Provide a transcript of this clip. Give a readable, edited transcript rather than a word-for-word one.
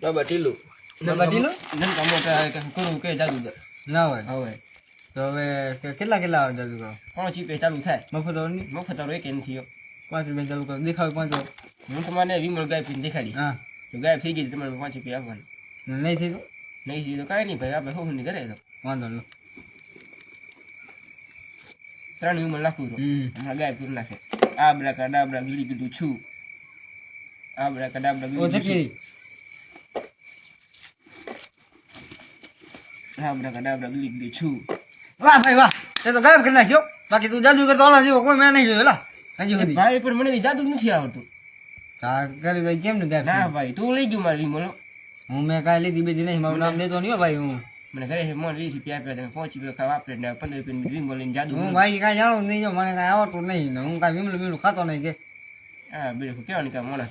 ડબ્બા ટીલું નન કમોટા કરું કે જાદુ ના હોય હવે તો હવે કેટલા આવે જાદુ કરો 5 રૂપિયા ચાલુ થાય મફત એક એ નથી 5 રૂપિયા ચાલુ કરો દેખાવ 5 હું તમને વિમલ ગાય પીને દેખાડી હા તો ગાય થઈ ગઈ તમારે 5 રૂપિયા આપવાનું નહીં થઈ તો નહીં થઈ તો કાંઈ નહીં ભાઈ આપણે શું કરે તો વાંધો નહીં 3 વિમલ નાખું તો હમણાં ગાય પૂરું નાખે આબડા કડાબડા ગીલી કીધું છું આબડા કડાબડા ગીલી કીધું આબડા કડાબડા ગીલી કીધું છું વાહ ભાઈ વાહ તે તો ગાયબ કરી નાખ્યો બાકી તું જાદુ કરતો આલા જેવો કોઈ મેં નહીં જોયો લા હજી સુધી ભાઈ પણ મને જાદુ નથી આવડતું તા કરી ભાઈ કેમ ને ગાયબ ના ભાઈ તું લઈ ગયો મારી વિમલ હું મેં કાંઈ લીધી બીજી નહીં મારું નામ દેતો નહીં હો ભાઈ હું મને ઘરે છે મોન 20 રૂપિયા આપ્યા તમે 5 રૂપિયા ખાવા આપડે ને 15 રૂપિયા વિમલ લઈને જાદુ હું ભાઈ કાંઈ જાણું નહીં જો મને કાંઈ આવડતું નહીં ને હું કાંઈ વિમલું ખાતો નહીં કે હા બીજું કેવાનું કામ મોણા